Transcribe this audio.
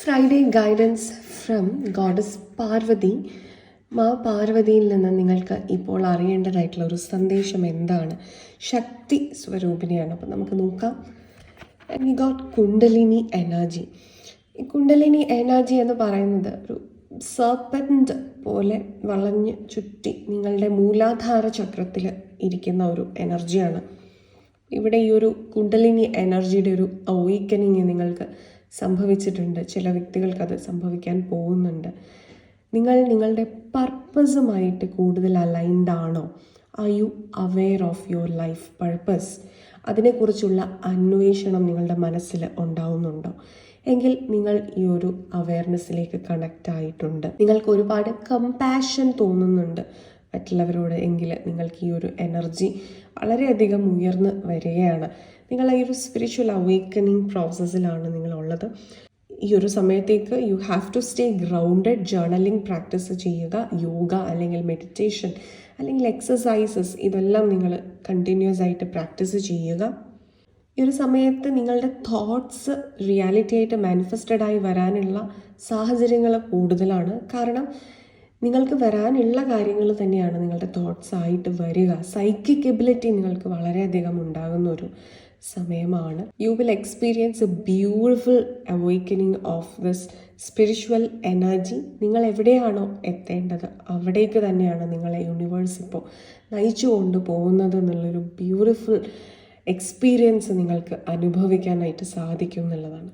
Friday guidance from goddess Parvati. മാ പാർവതിയിൽ നിന്ന് നിങ്ങൾക്ക് ഇപ്പോൾ അറിയേണ്ടതായിട്ടുള്ള ഒരു സന്ദേശം എന്താണ്? ശക്തി സ്വരൂപിണിയാണ്. അപ്പോൾ നമുക്ക് നോക്കാം. We got kundalini energy. ഈ കുണ്ടലിനി എനർജി എന്ന് പറയുന്നത് ഒരു സർപ്പൻറ്റ് പോലെ വളഞ്ഞ് ചുറ്റി നിങ്ങളുടെ മൂലാധാര ചക്രത്തിൽ ഇരിക്കുന്ന ഒരു എനർജിയാണ്. ഇവിടെ ഈ ഒരു കുണ്ടലിനി എനർജിയുടെ ഒരു അവീക്കനിങ് നിങ്ങൾക്ക് സംഭവിച്ചിട്ടുണ്ട്. ചില വ്യക്തികൾക്ക് അത് സംഭവിക്കാൻ പോകുന്നുണ്ട്. നിങ്ങൾ നിങ്ങളുടെ പർപ്പസുമായിട്ട് കൂടുതൽ അലൈൻഡ് ആണോ? Are you aware of your life purpose? അതിനെക്കുറിച്ചുള്ള അന്വേഷണം നിങ്ങളുടെ മനസ്സിൽ ഉണ്ടാവുന്നുണ്ടോ? എങ്കിൽ നിങ്ങൾ ഈ ഒരു അവെയർനെസ്സിലേക്ക് കണക്റ്റ് ആയിട്ടുണ്ട്. നിങ്ങൾക്ക് ഒരുപാട് കമ്പാഷൻ തോന്നുന്നുണ്ട് മറ്റുള്ളവരോട്. എങ്കിൽ നിങ്ങൾക്ക് ഈ ഒരു എനർജി വളരെയധികം ഉയർന്ന് വരികയാണ്. നിങ്ങൾ ഈ ഒരു സ്പിരിച്വൽ അവേക്കനിങ് പ്രോസസ്സിലാണ് നിങ്ങളുള്ളത്. ഈ ഒരു സമയത്തേക്ക് you have to stay grounded. Journaling practice ചെയ്യുക, യോഗ അല്ലെങ്കിൽ മെഡിറ്റേഷൻ അല്ലെങ്കിൽ എക്സസൈസസ്, ഇതെല്ലാം നിങ്ങൾ കണ്ടിന്യൂസ് ആയിട്ട് പ്രാക്ടീസ് ചെയ്യുക. ഈ ഒരു സമയത്ത് നിങ്ങളുടെ തോട്ട്സ് റിയാലിറ്റി ആയിട്ട് മാനിഫെസ്റ്റഡ് ആയി വരാനുള്ള സാഹചര്യങ്ങൾ കൂടുതലാണ്. കാരണം നിങ്ങൾക്ക് വരാനുള്ള കാര്യങ്ങൾ തന്നെയാണ് നിങ്ങളുടെ തോട്ട്സ് ആയിട്ട് വരിക. സൈക്കിക് എബിലിറ്റി നിങ്ങൾക്ക് വളരെയധികം ഉണ്ടാകുന്ന ഒരു സമയമാണ്. You will experience A beautiful awakening of this spiritual energy. നിങ്ങൾ എവിടെയാണോ എത്തേണ്ടത് അവിടേക്ക് തന്നെയാണ് നിങ്ങളെ യൂണിവേഴ്സ് ഇപ്പോൾ നയിച്ചു കൊണ്ടുപോകുന്നത് എന്നുള്ളൊരു ബ്യൂട്ടിഫുൾ എക്സ്പീരിയൻസ് നിങ്ങൾക്ക് അനുഭവിക്കാനായിട്ട് സാധിക്കും എന്നുള്ളതാണ്.